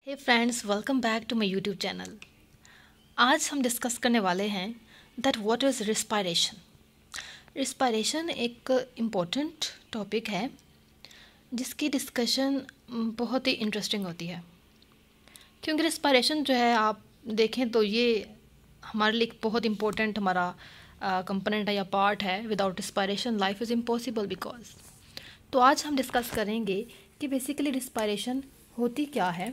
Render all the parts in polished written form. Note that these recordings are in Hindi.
Hey friends, welcome back to my YouTube channel. आज हम डिस्कस करने वाले हैं that what is respiration. Respiration एक इम्पोर्टेंट टॉपिक है जिसकी डिस्कशन बहुत ही इंटरेस्टिंग होती है, क्योंकि रिस्पायरेशन जो है आप देखें तो ये हमारे लिए एक बहुत इम्पोर्टेंट हमारा कंपोनेंट है या पार्ट है। Without respiration life is impossible because. तो आज हम डिस्कस करेंगे कि बेसिकली रिस्पायरेशन होती क्या है।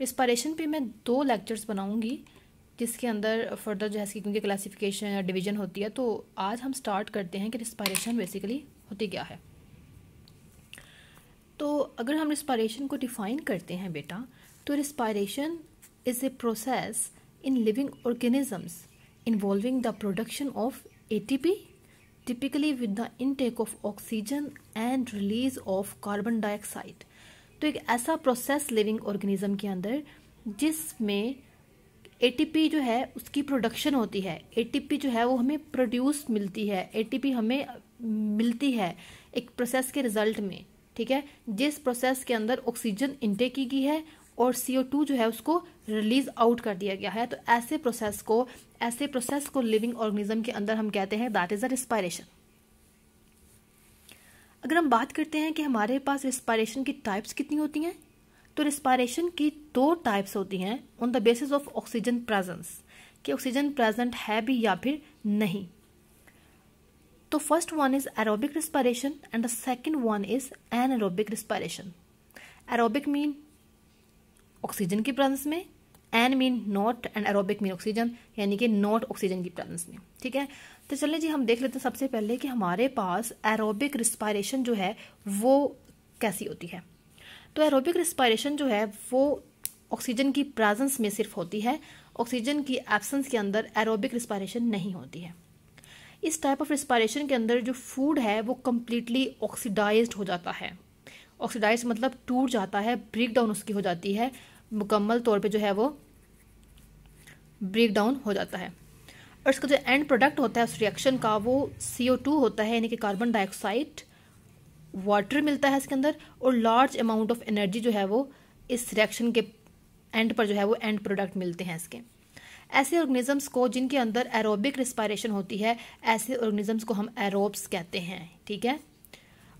रिस्पायरेशन पे मैं 2 लेक्चर्स बनाऊंगी जिसके अंदर फर्दर जो है इसकी क्योंकि क्लासिफिकेशन या डिवीजन होती है। तो आज हम स्टार्ट करते हैं कि रिस्पायरेशन बेसिकली होती क्या है। तो अगर हम रिस्पायरेशन को डिफ़ाइन करते हैं बेटा, तो respiration is a process in living organisms involving the production of ATP typically with the intake of oxygen and release of carbon dioxide. तो एक ऐसा प्रोसेस लिविंग ऑर्गेनिज्म के अंदर जिसमें एटीपी जो है उसकी प्रोडक्शन होती है। एटीपी जो है वो हमें प्रोड्यूस मिलती है, एटीपी हमें मिलती है एक प्रोसेस के रिजल्ट में, ठीक है, जिस प्रोसेस के अंदर ऑक्सीजन इनटेक की गई है और CO2 जो है उसको रिलीज आउट कर दिया गया है। तो ऐसे प्रोसेस को लिविंग ऑर्गेनिज्म के अंदर हम कहते हैं दैट इज अ रिस्पायरेशन। अगर हम बात करते हैं कि हमारे पास रिस्पायरेशन की टाइप्स कितनी होती हैं, तो रिस्पायरेशन की 2 टाइप्स होती हैं on the basis of oxygen presence, कि ऑक्सीजन प्रेजेंट है भी या फिर नहीं। तो first one is aerobic respiration and the second one is anaerobic respiration. Aerobic mean oxygen की प्रेजेंस में, an mean not and aerobic mean oxygen, यानी कि नॉट ऑक्सीजन की प्रेजेंस में, ठीक है। तो चलिए जी हम देख लेते हैं सबसे पहले कि हमारे पास एरोबिक रिस्पायरेशन जो है वो कैसी होती है। तो एरोबिक रिस्पायरेशन जो है वो ऑक्सीजन की प्रेजेंस में सिर्फ होती है, ऑक्सीजन की एब्सेंस के अंदर एरोबिक रिस्पायरेशन नहीं होती है। इस टाइप ऑफ रिस्पायरेशन के अंदर जो फूड है वो कम्प्लीटली ऑक्सीडाइज्ड हो जाता है। ऑक्सीडाइज मतलब टूट जाता है, ब्रेक डाउन उसकी हो जाती है, मुकम्मल तौर पे जो है वो ब्रेक डाउन हो जाता है। और इसका जो एंड प्रोडक्ट होता है उस रिएक्शन का वो CO2 होता है, यानी कि कार्बन डाइऑक्साइड, वाटर मिलता है इसके अंदर, और लार्ज अमाउंट ऑफ एनर्जी जो है वो इस रिएक्शन के एंड पर जो है वो एंड प्रोडक्ट मिलते हैं इसके। ऐसे ऑर्गेनिजम्स को जिनके अंदर एरोबिक रिस्पायरेशन होती है, ऐसे ऑर्गेनिजम्स को हम एरोब्स कहते हैं, ठीक है।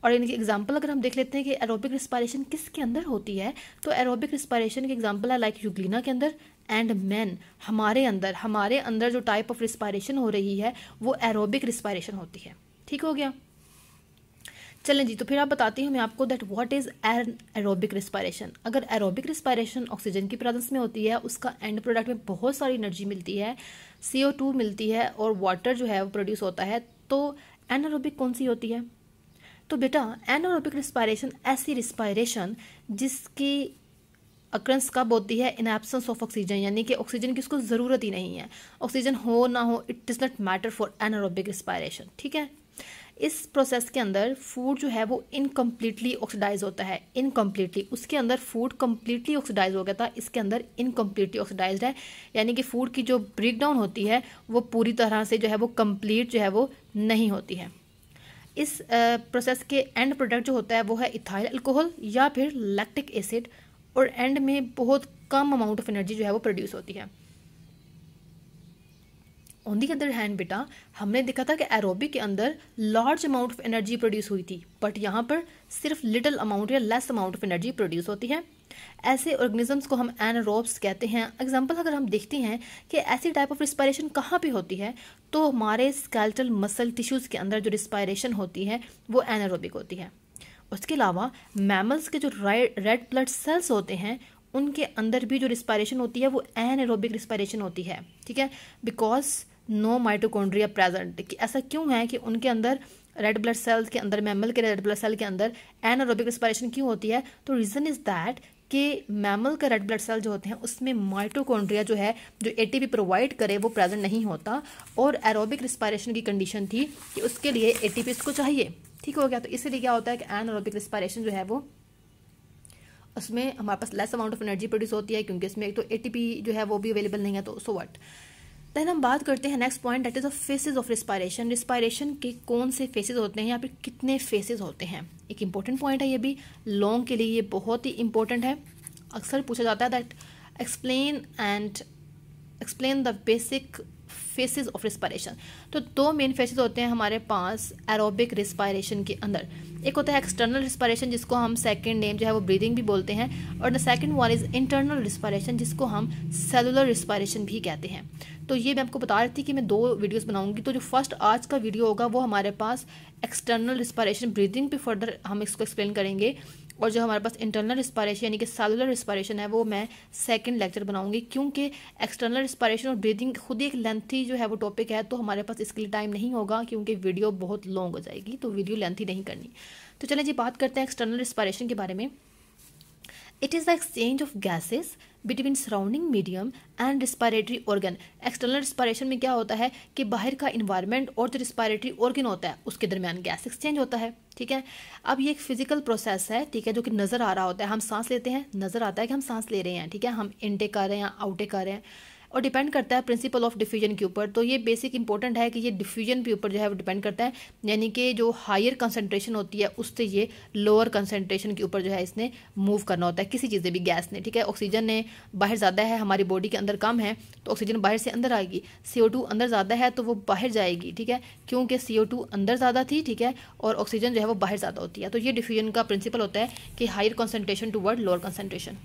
और इनके एग्जांपल अगर हम देख लेते हैं कि एरोबिक रिस्पायरेशन किसके अंदर होती है, तो एरोबिक रिस्पायरेशन के एग्जांपल है लाइक यूग्लिना के अंदर एंड मैन। हमारे अंदर जो टाइप ऑफ रिस्पायरेशन हो रही है वो एरोबिक रिस्पायरेशन होती है, ठीक हो गया। चलें जी, तो फिर आप बताती हूँ मैं आपको that what is aerobic respiration. अगर एरोबिक रिस्पायरेशन ऑक्सीजन की प्रेजेंस में होती है, उसका एंड प्रोडक्ट में बहुत सारी एनर्जी मिलती है, CO2 मिलती है और वाटर जो है वो प्रोड्यूस होता है, तो एनारोबिक कौन सी होती है? तो बेटा एनारोबिक रिस्पायरेशन ऐसी रिस्पायरेशन जिसकी अक्रंस कब होती है? इन एब्सेंस ऑफ ऑक्सीजन, यानी कि ऑक्सीजन की उसको ज़रूरत ही नहीं है, ऑक्सीजन हो ना हो, it does not matter for anaerobic respiration, ठीक है। इस प्रोसेस के अंदर फूड जो है वो इनकम्प्लीटली ऑक्सीडाइज होता है, इनकम्प्लीटली। उसके अंदर फूड कम्प्लीटली ऑक्सीडाइज हो गया था, इसके अंदर इनकम्प्लीटली ऑक्सीडाइज है, यानी कि फूड की जो ब्रेक डाउन होती है वो पूरी तरह से जो है वो कम्प्लीट जो है वो नहीं होती है। इस प्रोसेस के एंड प्रोडक्ट जो होता है वो है इथाइल अल्कोहल या फिर लैक्टिक एसिड, और एंड में बहुत कम अमाउंट ऑफ एनर्जी जो है वो प्रोड्यूस होती है। ऑन दी अदर हैंड बेटा हमने देखा था कि एरोबिक के अंदर large amount of energy produce हुई थी, बट यहाँ पर सिर्फ लिटिल अमाउंट या less amount of energy produce होती है। ऐसे ऑर्गेनिजम्स को हम एनारोब्स कहते हैं। एग्जांपल अगर हम देखते हैं कि ऐसी टाइप ऑफ रिस्पायरेशन कहाँ पे होती है, तो हमारे स्केलेटल मसल टिश्यूज़ के अंदर जो रिस्पायरेशन होती है वो एनारोबिक होती है। उसके अलावा मैमल्स के जो रेड ब्लड सेल्स होते हैं उनके अंदर भी जो रिस्पायरेशन होती है वो एनारोबिक रिस्पायरेशन होती है, ठीक है, बिकॉज नो माइटोकॉन्ड्रिया प्रेजेंट। ऐसा क्यों है कि उनके अंदर रेड ब्लड सेल्स के अंदर, मैमल के रेड ब्लड सेल के अंदर एनारोबिक रिस्पायरेशन क्यों होती है? तो रीज़न इज़ दैट कि मैमल का रेड ब्लड सेल जो होते हैं उसमें माइटोकॉन्ड्रिया जो है जो ATP प्रोवाइड करे वो प्रेजेंट नहीं होता, और एरोबिक रिस्पायरेशन की कंडीशन थी कि उसके लिए ATP इसको चाहिए, ठीक हो गया। तो इसलिए क्या होता है कि एनारोबिक रिस्पायरेशन जो है वो उसमें हमारे पास less amount of energy produce होती है, क्योंकि इसमें एक तो ATP जो है वो भी अवेलेबल नहीं है, तो सो व्हाट। देन हम बात करते हैं next point, that is the faces of respiration. Respiration के कौन से फेसेस होते हैं या फिर कितने फेसेस होते हैं? एक इंपॉर्टेंट पॉइंट है, ये भी लॉन्ग के लिए ये बहुत ही इंपॉर्टेंट है। अक्सर पूछा जाता है that explain the basic faces of respiration. तो दो मेन फेसेस होते हैं हमारे पास एरोबिक रिस्पायरेशन के अंदर। एक होता है एक्सटर्नल रिस्पायरेशन जिसको हम सेकंड नेम जो है वो ब्रीदिंग भी बोलते हैं, और the second one is internal respiration जिसको हम सेलुलर रिस्पायरेशन भी कहते हैं। तो ये मैं आपको बता रही थी कि मैं 2 वीडियोस बनाऊंगी। तो जो फर्स्ट आज का वीडियो होगा वो हमारे पास एक्सटर्नल रिस्पायरेशन ब्रीदिंग पे फर्दर हम इसको एक्सप्लेन करेंगे, और जो हमारे पास इंटरनल रिस्पायरेशन यानी कि सेलुलर रिस्पायरेशन है वो मैं सेकंड लेक्चर बनाऊंगी, क्योंकि एक्सटर्नल रिस्पायरेशन और ब्रीदिंग खुद ही एक लेंथी जो है वो टॉपिक है, तो हमारे पास इसके लिए टाइम नहीं होगा क्योंकि वीडियो बहुत लॉन्ग हो जाएगी, तो वीडियो लेंथी नहीं करनी। तो चलें जी बात करते हैं एक्सटर्नल रिस्पायरेशन के बारे में। It is the exchange of gases between surrounding medium and respiratory organ. External respiration में क्या होता है कि बाहर का इन्वायरमेंट और जो रिस्पायरेटरी ऑर्गन होता है उसके दरमियान गैस एक्सचेंज होता है, ठीक है। अब ये एक फिजिकल प्रोसेस है, ठीक है, जो कि नज़र आ रहा होता है। हम सांस लेते हैं, नज़र आता है कि हम सांस ले रहे हैं, ठीक है, हम इनटेक कर रहे हैं या आउटेक कर रहे हैं, और डिपेंड करता है प्रिंसिपल ऑफ डिफ्यूजन के ऊपर। तो ये बेसिक इंपॉर्टेंट है कि ये डिफ्यूजन के ऊपर जो है वो डिपेंड करता है, यानी कि जो हायर कंसंट्रेशन होती है उससे ये लोअर कंसंट्रेशन के ऊपर जो है इसने मूव करना होता है, किसी चीज़ से भी, गैस ने, ठीक है। ऑक्सीजन ने बाहर ज़्यादा है, हमारी बॉडी के अंदर कम है, तो ऑक्सीजन बाहर से अंदर आएगी। CO2 अंदर ज़्यादा है तो वो बाहर जाएगी, ठीक है, क्योंकि CO2 अंदर ज़्यादा थी, ठीक है, और ऑक्सीजन जो है वो बाहर ज़्यादा होती है। तो ये डिफ्यूजन का प्रिंसिपल होता है कि higher concentration toward lower concentration.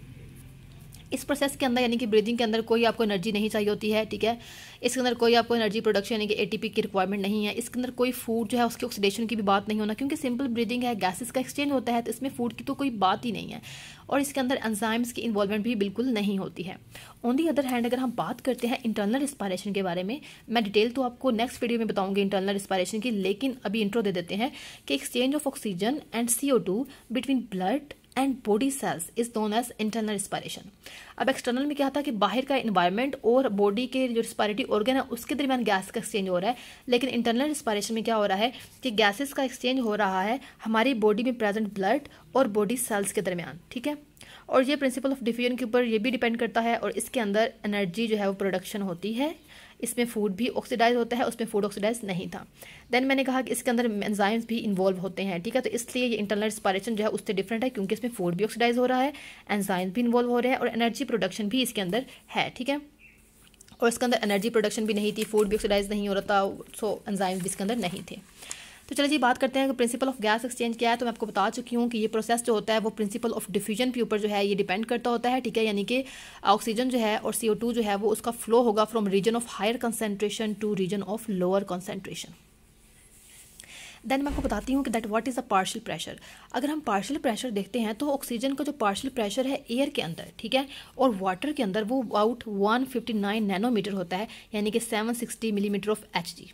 इस प्रोसेस के अंदर यानी कि ब्रीदिंग के अंदर कोई आपको एनर्जी नहीं चाहिए होती है, ठीक है। इसके अंदर कोई आपको एनर्जी प्रोडक्शन यानी कि ATP की रिक्वायरमेंट नहीं है। इसके अंदर कोई फूड जो है उसकी ऑक्सीडेशन की भी बात नहीं होना, क्योंकि सिंपल ब्रीदिंग है, गैसेस का एक्सचेंज होता है, तो इसमें फूड की तो कोई बात ही नहीं है, और इसके अंदर एंजाइम्स की इन्वॉल्वमेंट भी बिल्कुल नहीं होती है। ऑन दी अदर हैंड अगर हम बात करते हैं इंटरनल रिस्पायरेशन के बारे में, मैं डिटेल तो आपको नेक्स्ट वीडियो में बताऊंगी इंटरनल रिस्पायरेशन की, लेकिन अभी इंट्रो दे देते हैं कि exchange of oxygen and CO2 between blood and body cells is known as internal respiration. अब एक्सटर्नल में क्या था कि बाहर का इन्वायरमेंट और बॉडी के जो रिस्पायरेटरी ऑर्गन है उसके दरमियान गैस का एक्सचेंज हो रहा है, लेकिन इंटरनल रिस्पायरेशन में क्या हो रहा है कि गैसेस का एक्सचेंज हो रहा है हमारी बॉडी में प्रेजेंट ब्लड और बॉडी सेल्स के दरमियान, ठीक है। और ये प्रिंसिपल ऑफ डिफ्यूजन के ऊपर ये भी डिपेंड करता है, और इसके अंदर एनर्जी जो है वो प्रोडक्शन होती है, इसमें फूड भी ऑक्सीडाइज होता है, उसमें फूड ऑक्सीडाइज नहीं था। देन मैंने कहा कि इसके अंदर एंजाइम्स भी इन्वॉल्व होते हैं, ठीक है, तो इसलिए ये इंटरनल रिस्पायरेशन जो है उससे डिफरेंट है, क्योंकि इसमें फूड भी ऑक्सीडाइज हो रहा है, एंजाइम्स भी इन्वॉल्व हो रहे हैं, और एनर्जी प्रोडक्शन भी इसके अंदर है, ठीक है। और इसके अंदर एनर्जी प्रोडक्शन भी नहीं थी, फूड भी ऑक्सीडाइज नहीं हो रहा था, सो एंजाइम्स भी इसके अंदर नहीं थे। तो चलिए जी बात करते हैं कि प्रिंसिपल ऑफ गैस एक्सचेंज क्या है। तो मैं आपको बता चुकी हूँ कि ये प्रोसेस जो होता है वो प्रिंसिपल ऑफ डिफ्यूजन के ऊपर जो है ये डिपेंड करता होता है, ठीक है, यानी कि ऑक्सीजन जो है और CO2 जो है वो उसका फ्लो होगा from region of higher concentration to region of lower concentration. Then मैं आपको बताती हूँ कि that what is a partial pressure. अगर हम पार्शियल प्रेशर देखते हैं तो ऑक्सीजन का जो पार्शियल प्रेशर है एयर के अंदर, ठीक है, और वाटर के अंदर वो अबाउट 159 नैनोमीटर होता है, यानी कि 760 मिलीमीटर ऑफ Hg,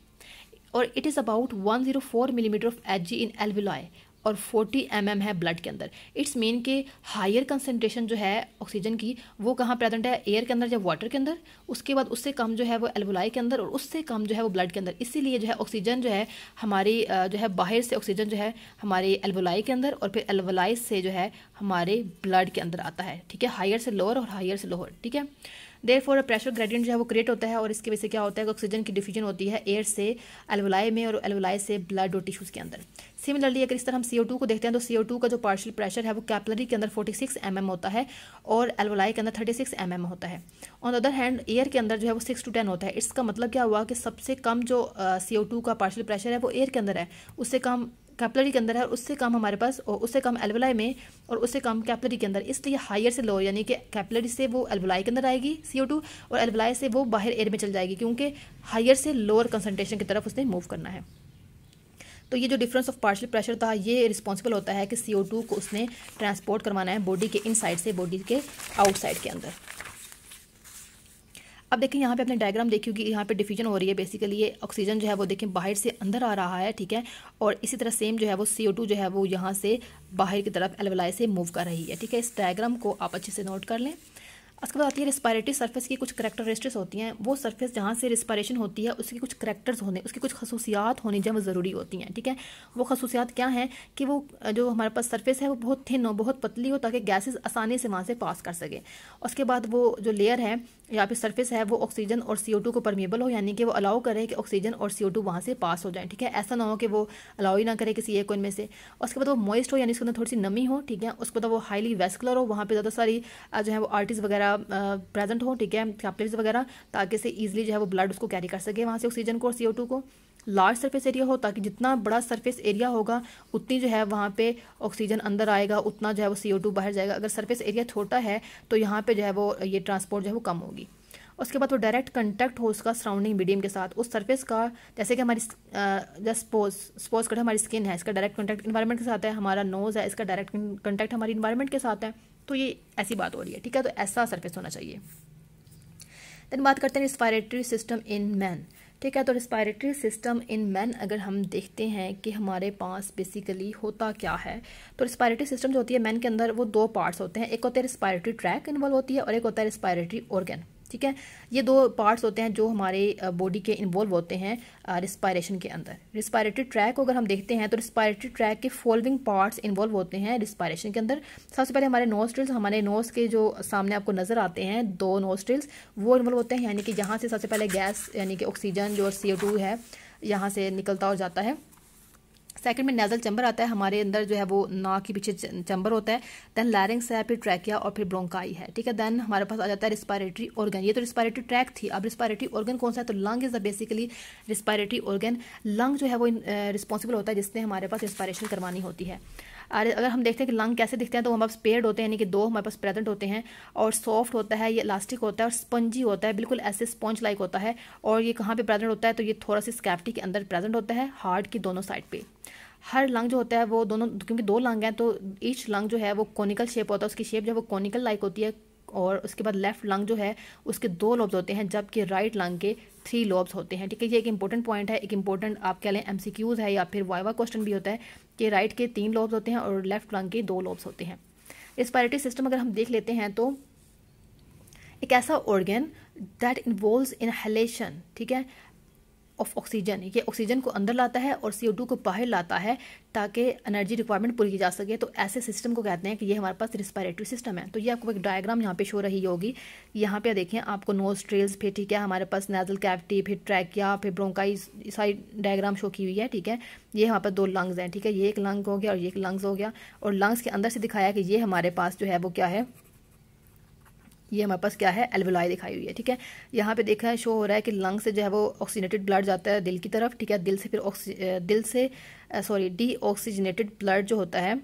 और it is about 104 millimetre of Hg in alveoli, और 40 mm है ब्लड के अंदर। इट्स मीन के हायर कंसंट्रेशन जो है ऑक्सीजन की वो कहाँ प्रेजेंट है, एयर के अंदर या वाटर के अंदर, उसके बाद उससे कम जो है वो एल्वुलाई के अंदर, और उससे कम जो है वो ब्लड के अंदर। इसीलिए जो है ऑक्सीजन जो है हमारी जो है बाहर से ऑक्सीजन जो है हमारे एल्वुलाई के अंदर, और फिर एल्वुलाई से जो है हमारे ब्लड के अंदर आता है, ठीक है, हायर से लोअर और हायर से लोअर, ठीक है। देयरफॉर प्रेशर ग्रेडियंट जो है वो क्रिएट होता है, और इसकी वजह से क्या होता है कि ऑक्सीजन की डिफ्यूजन होती है एयर से एल्वुलाई में, और एल्वुलाई से ब्लड और टिश्यूज़ के अंदर। सिमिलरली अगर इस तरह हम CO2 को देखते हैं तो CO2 का जो पार्शियल प्रेशर है वो कैपिलरी के अंदर 46 mm होता है, और एल्वुलाई के अंदर 36 mm होता है। On the other hand air के अंदर जो है वो 6 to 10 होता है। इसका मतलब क्या हुआ कि सबसे कम जो CO2 का पार्शियल प्रेशर है वो एयर के अंदर है, उससे कम कैपिलरी के अंदर है, और उससे कम हमारे पास, और उससे कम एल्वुलाई में, और उससे कम कैपिलरी के अंदर। इसलिए हायर से लोअर, यानी कि कैपिलरी से वो एल्वुलाई के अंदर आएगी CO2, और एल्वुलाई से वो बाहर एयर में चल जाएगी, क्योंकि हायर से लोअर कंसंट्रेशन की तरफ उसने मूव करना है। तो ये जो डिफरेंस ऑफ पार्शियल प्रेशर था ये रिस्पॉन्सिबल होता है कि CO2 को उसने ट्रांसपोर्ट करवाना है बॉडी के इनसाइड से बॉडी के आउटसाइड के अंदर। अब देखें यहाँ पे अपने डायग्राम देखिए कि यहाँ पे डिफ्यूजन हो रही है, बेसिकली ये ऑक्सीजन जो है वो देखें बाहर से अंदर आ रहा है, ठीक है, और इसी तरह सेम जो है वो CO2 जो है वो यहाँ से बाहर की तरफ एल्वुलाई से मूव कर रही है, ठीक है। इस डायग्राम को आप अच्छे से नोट कर लें। उसके बाद आती है रिस्पायरेटरी सरफेस की कुछ करैक्टरिस्टिक्स होती हैं। वो सरफेस जहाँ से रिस्पायरेशन होती है उसकी कुछ करैक्टर्स होने, उसकी कुछ खसूसियात होनी जब ज़रूरी होती हैं, ठीक है। वो खसूसियात क्या हैं कि वो जो हमारे पास सरफेस है वो बहुत थिन हो, बहुत पतली हो, ताकि गैसेस आसानी से वहाँ से पास कर सके। उसके बाद वो जो लेयर है या फिर सरफेस है वो ऑक्सीजन और CO2 को परमेबल हो, यानी कि वो अलाउ करे कि ऑक्सीजन और CO2 वहाँ से पास हो जाए, ठीक है। ऐसा ना हो कि वो अलाउ ही ना करे किसी एक इनमें से। और उसके बाद वो मॉइस्ट हो, यानी उसके अंदर थोड़ी सी नमी हो, ठीक है। उसके बाद वो हाईली वेस्कुलर हो, वहाँ पे ज़्यादा सारी जो है वो आर्टरीज वगैरह प्रेजेंट हो, ठीक है, कैपिलरीज वगैरह, ताकि से ईजिली जो है वो ब्लड उसको कैरी कर सके वहाँ से ऑक्सीजन को और CO2 को। लार्ज सरफेस एरिया हो, ताकि जितना बड़ा सरफेस एरिया होगा उतनी जो है वहाँ पे ऑक्सीजन अंदर आएगा, उतना जो है वो CO2 बाहर जाएगा। अगर सरफेस एरिया छोटा है तो यहाँ पे जो है वो ये ट्रांसपोर्ट जो है वो कम होगी। उसके बाद वो डायरेक्ट कंटेक्ट हो उसका सराउंडिंग मीडियम के साथ, उस सरफेस का, जैसे कि हमारी जस्ट सपोज करें हमारी स्किन है, इसका डायरेक्ट कंटेक्ट इन्वायरमेंट के साथ है, हमारा नोज़ है, इसका डायरेक्ट कंटेक्ट हमारी इन्वायरमेंट के साथ है। तो ये ऐसी बात हो रही है, ठीक है। तो ऐसा सरफेस होना चाहिए। देन बात करते हैं रिस्पायरेटरी सिस्टम इन मैन, ठीक है। तो रिस्पायरेटरी सिस्टम इन मैन अगर हम देखते हैं कि हमारे पास बेसिकली होता क्या है, तो रिस्पायरेटरी सिस्टम जो होती है मैन के अंदर वो दो पार्ट्स होते हैं। एक होता है रिस्पायरेटरी ट्रैक इन्वॉल्व होती है और एक होता है रिस्पायरेटरी ऑर्गन, ठीक है। ये दो पार्ट्स होते हैं जो हमारे बॉडी के इन्वॉल्व होते हैं रिस्पायरेशन के अंदर। रिस्पायरेटरी ट्रैक को अगर हम देखते हैं तो रिस्पायरेटरी ट्रैक के फॉलोइंग पार्ट्स इन्वॉल्व होते हैं रिस्पायरेशन के अंदर। सबसे पहले हमारे नोस्ट्रिल्स, हमारे नोज के जो सामने आपको नजर आते हैं दो नोस्ट्रिल्स, वो इन्वॉल्व होते हैं, यानी कि यहाँ से सबसे पहले गैस यानी कि ऑक्सीजन जो CO2 है यहाँ से निकलता और जाता है। सेकंड में नेजल चैम्बर आता है, हमारे अंदर जो है वो नाक के पीछे चैम्बर होता है। देन लैरिंग्स है, फिर ट्रैकिया और फिर ब्रोंकाई है, ठीक है। देन हमारे पास आ जाता है रिस्पायरेटरी ऑर्गन। ये तो रिस्पायरेटरी ट्रैक थी, अब रिस्पायरेटरी ऑर्गन कौन सा है, तो lung is the basically respiratory organ. Lung जो है वो रिस्पॉन्सिबल होता है जिसने हमारे पास रिस्पायरेशन करवानी होती है। अगर हम देखते हैं कि लंग कैसे दिखते हैं तो हमारे पास पेयर्ड होते हैं, यानी कि दो हमारे पास प्रेजेंट होते हैं, और सॉफ्ट होता है, ये इलास्टिक होता है और स्पंजी होता है, बिल्कुल ऐसे स्पंज लाइक होता है। और ये कहाँ पे प्रेजेंट होता है, तो ये थोड़ा सा स्कैफ्टी के अंदर प्रेजेंट होता है, हार्ट की दोनों साइड पे। हर लंग जो होता है वो दोनों, क्योंकि दो लंग हैं तो ईच लंग जो है वो कोनिकल शेप होता है, उसकी शेप जो है वो कोनिकल लाइक होती है। और उसके बाद लेफ्ट लंग जो है उसके 2 लोब्स होते हैं, जबकि राइट लंग के 3 लोब्स होते हैं, ठीक है। ये एक इंपॉर्टेंट पॉइंट है, एक इंपॉर्टेंट आप कह लें MCQs है या फिर वाइवा क्वेश्चन भी होता है कि राइट के 3 लोब्स होते हैं और लेफ्ट लंग के 2 लोब्स होते हैं। रिस्पायरेटरी सिस्टम अगर हम देख लेते हैं तो एक ऐसा ऑर्गन दैट इन्वॉल्व्स इनहेलेशन, ठीक है, ऑफ ऑक्सीजन। ये ऑक्सीजन को अंदर लाता है और CO2 को बाहर लाता है ताकि एनर्जी रिक्वायरमेंट पूरी की जा सके। तो ऐसे सिस्टम को कहते हैं कि ये हमारे पास रिस्पायरेटरी सिस्टम है। तो ये आपको एक डायग्राम यहाँ पे शो रही होगी, यहाँ पे देखें आपको नोस्ट्रिल्स, फिर ठीक है हमारे पास नेजल कैविटी, फिर ट्रैकिया, फिर ब्रोंकाई, सारी डायग्राम शो की हुई है, ठीक है। ये हमारे पास 2 लंग्स हैं, ठीक है, ये एक लंग हो गया और ये एक लंग्स हो गया। और लंग्स के अंदर से दिखाया कि ये हमारे पास जो है वो क्या है, ये हमारे पास क्या है, एल्वेलाई दिखाई हुई है, ठीक है। यहाँ पे देखा है शो हो रहा है कि लंग से जो है वो ऑक्सीजनेटेड ब्लड जाता है दिल की तरफ, ठीक है। दिल से फिर डीऑक्सीजनेटेड ब्लड जो होता है,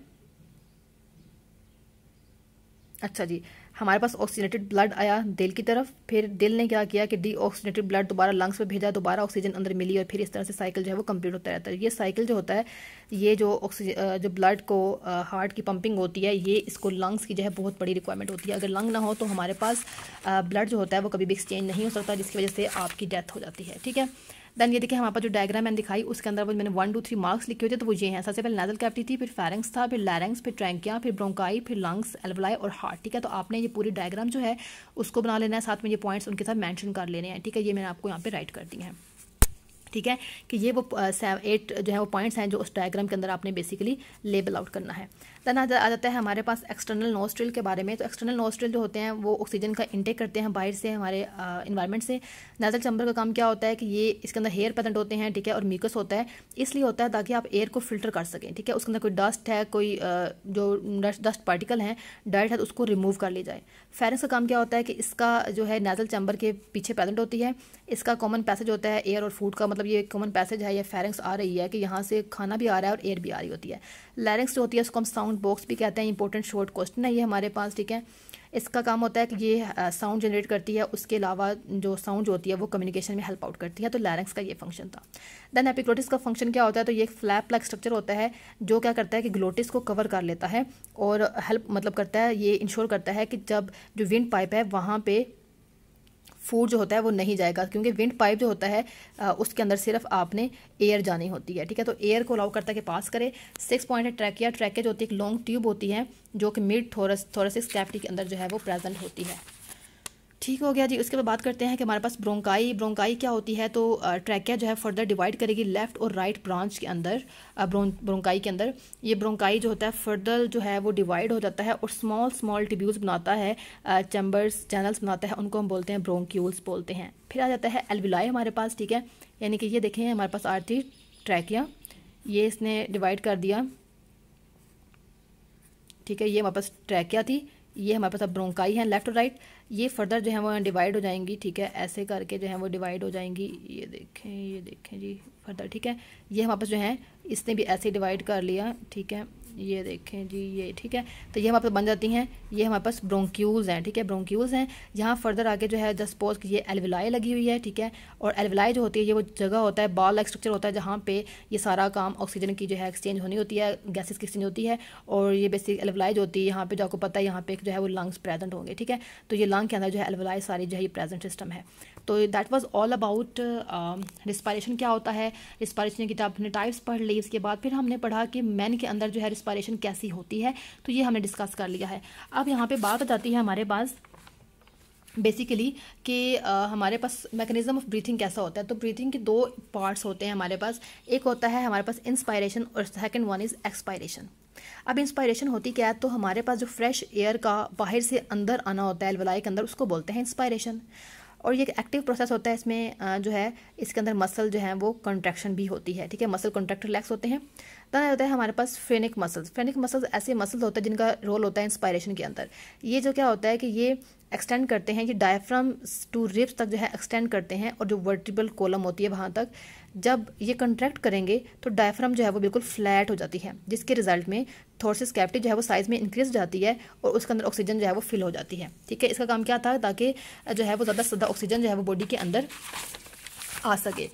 अच्छा जी, हमारे पास ऑक्सीजनेटेड ब्लड आया दिल की तरफ, फिर दिल ने क्या किया कि डीऑक्सीजनेटेड ब्लड दोबारा लंग्स में भेजा, दोबारा ऑक्सीजन अंदर मिली और फिर इस तरह से साइकिल जो है वो कंप्लीट होता रहता है। ये साइकिल जो होता है, ये जो ऑक्सीजन जो ब्लड को हार्ट की पंपिंग होती है, ये इसको लंग्स की जो है बहुत बड़ी रिक्वायरमेंट होती है। अगर लंग ना हो तो हमारे पास ब्लड जो होता है वो कभी भी एक्सचेंज नहीं हो सकता, जिसकी वजह से आपकी डेथ हो जाती है, ठीक है। देन ये देखिए हमारे पास जो डायग्राम मैंने दिखाई उसके अंदर वो मैंने 1 2 3 मार्क्स लिखे हुए थे, तो वो ये हैं। सबसे पहले नेजल कैविटी थी, फिर फेरिंक्स था, फिर लैरिंग्स, फिर ट्रैकिया, फिर ब्रोंकाई, फिर लंग्स, एल्वेलाई और हार्ट, ठीक है। तो आपने ये पूरी डायग्राम जो है उसको बना लेना है, साथ में ये पॉइंट्स उनके साथ मेंशन कर लेने हैं, ठीक है। ये मैंने आपको यहाँ पे राइट कर दिए हैं, ठीक है, कि ये वो 8 जो है वो पॉइंट्स हैं जो उस डायग्राम के अंदर आपने बेसिकली लेबल आउट करना है। देन आ जाता है हमारे पास एक्सटर्नल नोस्ट्रिल के बारे में। तो एक्सटर्नल नोस्ट्रिल जो होते हैं वो ऑक्सीजन का इंटेक करते हैं बाहर से, हमारे इन्वायरमेंट से। नेजल चैम्बर का काम क्या होता है कि ये इसके अंदर हेयर प्रेजेंट होते हैं, ठीक है, और म्यूकस होता है, इसलिए होता है ताकि आप एयर को फिल्टर कर सकें, ठीक है। उसके अंदर कोई डस्ट है, कोई जो डस्ट पार्टिकल हैं, डर्ट है, तो उसको रिमूव कर ली जाए। फेरिंक्स का काम क्या होता है कि इसका जो है नेजल चैम्बर के पीछे प्रेजेंट होती है, इसका कॉमन पैसेज होता है एयर और फूड का, मतलब ये कॉमन पैसेज है, ये फेरिंक्स आ रही है कि यहाँ से खाना भी आ रहा है और एयर भी आ रही होती है। लैरिंक्स जो होती है उसको हम साउंड बॉक्स भी कहते हैं, इंपॉर्टेंट शॉर्ट क्वेश्चन है ये हमारे पास, ठीक है। इसका काम होता है कि ये साउंड जनरेट करती है, उसके अलावा जो साउंड जो होती है वो कम्युनिकेशन में हेल्प आउट करती है। तो लैरिंक्स का ये फंक्शन था। देन एपिग्लोटिस का फंक्शन क्या होता है, तो ये एक फ्लैप लाइक स्ट्रक्चर होता है जो क्या करता है कि ग्लोटिस को कवर कर लेता है और हेल्प मतलब करता है, ये इंश्योर करता है कि जब जो विंड पाइप है वहाँ पे फूड जो होता है वो नहीं जाएगा, क्योंकि विंड पाइप जो होता है उसके अंदर सिर्फ आपने एयर जानी होती है, ठीक है। तो एयर को अलाउ करता है कि पास करे। 6 पॉइंट है ट्रैकिया। ट्रैकिया जो होती है एक लॉन्ग ट्यूब होती है जो कि मिड थोरसिक कैविटी के अंदर जो है वो प्रेजेंट होती है, ठीक हो गया जी। उसके बाद बात करते हैं कि हमारे पास ब्रोंकाई क्या होती है। तो ट्रैकिया जो है फर्दर डिवाइड करेगी लेफ़्ट और राइट ब्रांच के अंदर। ब्रोंकाई के अंदर ये ब्रोंकाई जो होता है फर्दर जो है वो डिवाइड हो जाता है और स्मॉल स्मॉल ट्यूब्यूल्स बनाता है, चैम्बर्स चैनल्स बनाता है, उनको हम बोलते हैं ब्रोंक्यूल्स बोलते हैं। फिर आ जाता है एल्विलाई हमारे पास, ठीक है। यानी कि ये देखें हमारे पास आ रही ट्रैकिया, ये इसने डिवाइड कर दिया, ठीक है। ये हमारे पास ट्रैकिया थी, ये हमारे पास अब ब्रोंकाई है लेफ्ट और राइट। ये फर्दर जो है वो डिवाइड हो जाएंगी, ठीक है। ऐसे करके जो है वो डिवाइड हो जाएंगी। ये देखें जी फर्दर, ठीक है। ये हमारे पास जो है इसने भी ऐसे डिवाइड कर लिया, ठीक है। ये देखें जी ये, ठीक है। तो ये हमारे पास बन जाती हैं, ये हमारे पास ब्रोंक्यूल्स हैं, ठीक है। ब्रोंक्यूल्स हैं। यहाँ फर्दर आगे जो है जस्ट सपोज कि ये एल्विलाई लगी हुई है, ठीक है। और एल्विलाई जो होती है ये वो जगह होता है, बॉल लाइक स्ट्रक्चर होता है जहाँ पे ये सारा काम ऑक्सीजन की जो है एक्सचेंज होनी होती है, गैसेस की एक्सचेंज होती है। और ये बेसिक एल्विलाई जो होती है यहाँ पे जो आपको पता है यहाँ पे जो है वो लंग्स प्रेजेंट होंगे, ठीक है। तो ये लंग के अंदर जो है एल्विलाई सारी जो है ये प्रेजेंट सिस्टम है। तो that was all about respiration क्या होता है। रिस्पायरेशन की आपने टाइप्स पढ़ ली, इसके बाद फिर हमने पढ़ा कि मैन के अंदर जो है रिस्पायरेशन कैसी होती है, तो ये हमने डिस्कस कर लिया है। अब यहाँ पे बात आ जाती है हमारे पास बेसिकली कि हमारे पास मैकेनिज्म ऑफ ब्रीथिंग कैसा होता है। तो ब्रीथिंग के दो पार्ट्स होते हैं हमारे पास, एक होता है हमारे पास इंस्पायरेशन और सेकंड वन इज़ एक्सपायरेशन। अब इंस्पायरेशन होती क्या है, तो हमारे पास जो फ्रेश एयर का बाहर से अंदर आना होता है एल्विलाई के अंदर, उसको बोलते हैं इंस्पायरेशन। और ये एक एक्टिव प्रोसेस होता है, इसमें जो है इसके अंदर मसल जो है वो कंट्रैक्शन भी होती है, ठीक है। मसल कंट्रैक्ट रिलैक्स होते हैं। तब होता है हमारे पास फ्रेनिक मसल्स। फ्रेनिक मसल्स ऐसे मसल्स होते हैं जिनका रोल होता है इंस्पायरेशन के अंदर। ये जो क्या होता है कि ये एक्सटेंड करते हैं, ये डायफ्राम टू रिब्स तक जो है एक्सटेंड करते हैं, और जो वर्टिब्रल कॉलम होती है वहाँ तक जब ये कंट्रैक्ट करेंगे तो डायफ्राम जो है वो बिल्कुल फ्लैट हो जाती है, जिसके रिजल्ट में थोरसिस कैविटी जो है वो साइज़ में इंक्रीज जाती है और उसके अंदर ऑक्सीजन जो है वो फिल हो जाती है, ठीक है। इसका काम क्या था, ताकि जो है वो ज़्यादा से ज़्यादा ऑक्सीजन जो है वो बॉडी के अंदर आ सके।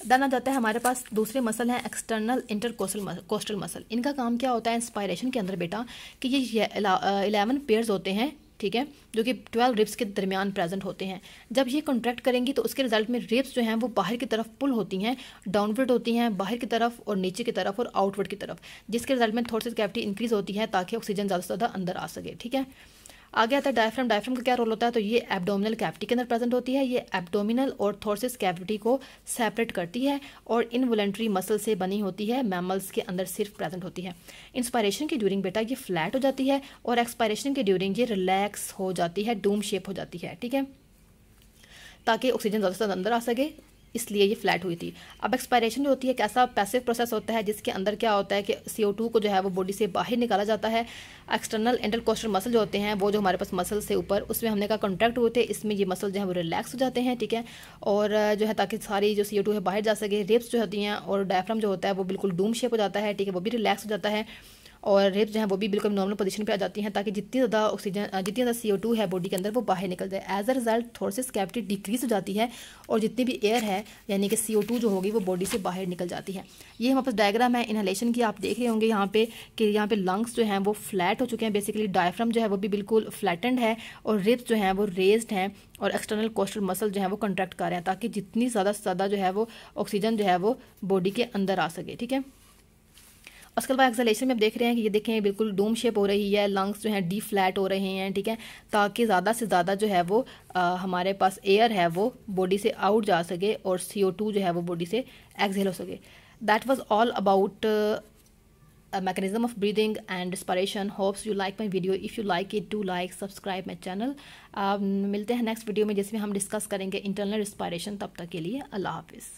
देन आ जाता है हमारे पास दूसरे मसल हैं एक्सटर्नल इंटरकोस्टल मसल। इनका काम क्या होता है इंस्पायरेशन के अंदर बेटा, कि ये 11 पेयर्स होते हैं, ठीक है, जो कि 12 रिब्स के दरमियान प्रेजेंट होते हैं। जब ये कॉन्ट्रैक्ट करेंगी तो उसके रिजल्ट में रिब्स जो हैं वो बाहर की तरफ पुल होती हैं, डाउनवर्ड होती हैं बाहर की तरफ और नीचे की तरफ और आउटवर्ड की तरफ, जिसके रिजल्ट में थोरसिस कैविटी इंक्रीज होती है ताकि ऑक्सीजन ज़्यादा से ज़्यादा अंदर आ सके, ठीक है। आगे आता है डायफ्राम। डायफ्राम का क्या रोल होता है, तो ये एब्डोमिनल कैविटी के अंदर प्रेजेंट होती है। ये एब्डोमिनल और थोरसिस कैविटी को सेपरेट करती है और इनवॉलंटरी मसल से बनी होती है, मैमल्स के अंदर सिर्फ प्रेजेंट होती है। इंस्पायरेशन की ड्यूरिंग बेटा ये फ्लैट हो जाती है और एक्सपायरेशन के ड्यूरिंग ये रिलैक्स हो जाती है, डूम शेप हो जाती है, ठीक है, ताकि ऑक्सीजन ज़्यादा से ज़्यादा अंदर आ सके, इसलिए ये फ्लैट हुई थी। अब एक्सपायरेशन जो होती है कैसा पैसिव प्रोसेस होता है, जिसके अंदर क्या होता है कि CO2 को जो है वो बॉडी से बाहर निकाला जाता है। एक्सटर्नल इंटरकोस्टल मसल जो होते हैं वो जो हमारे पास मसल से ऊपर, उसमें हमने कहा कॉन्ट्रैक्ट हुए थे, इसमें ये मसल जो है वो रिलैक्स हो जाते हैं, ठीक है। और जो है ताकि सारी जो CO2 है बाहर जा सके। रिब्स जो होती हैं और डायफ्राम जो होता है वो बिल्कुल डूम शेप हो जाता है, ठीक है, वो भी रिलैक्स हो जाता है। और रिब्स जो है वो भी बिल्कुल नॉर्मल पोजीशन पे आ जाती हैं, ताकि जितनी ज़्यादा ऑक्सीजन जितनी ज़्यादा CO2 है बॉडी के अंदर वो बाहर निकल जाए। As a result thoracic cavity decrease हो जाती है और जितनी भी एयर है यानी कि CO2 जो होगी वो बॉडी से बाहर निकल जाती है। ये हमारे पास डायग्राम है इनहेलेशन की, आप देख रहे होंगे यहाँ पे कि यहाँ पे लंग्स जो हैं वो फ्लैट हो चुके हैं, बेसिकली डायफ्राम जो है वो भी बिल्कुल फ्लैटेंड है और रिब्स जो हैं वो रेज्ड हैं और एक्सटर्नल कोस्टल मसल जो है वो कंट्रैक्ट कर रहे हैं, ताकि जितनी ज़्यादा से ज़्यादा जो है वो ऑक्सीजन जो है वो बॉडी के अंदर आ सके, ठीक है। उसके बाद एक्सलेशन में आप देख रहे हैं कि ये देखें बिल्कुल डोम शेप हो रही है, लंग्स जो हैं डी फ्लैट हो रहे हैं, ठीक है, ताकि ज़्यादा से ज़्यादा जो है वो हमारे पास एयर है वो बॉडी से आउट जा सके और CO2 जो है वो बॉडी से एक्सहेल हो सके। That was all about mechanism of breathing and respiration. Hopes you like my video. If you like it, do like, subscribe my channel. मिलते हैं नेक्स्ट वीडियो में जिसमें हम डिस्कस करेंगे इंटरनल रिस्पायरेशन। तब तक के लिए अल्लाह हाफिज़।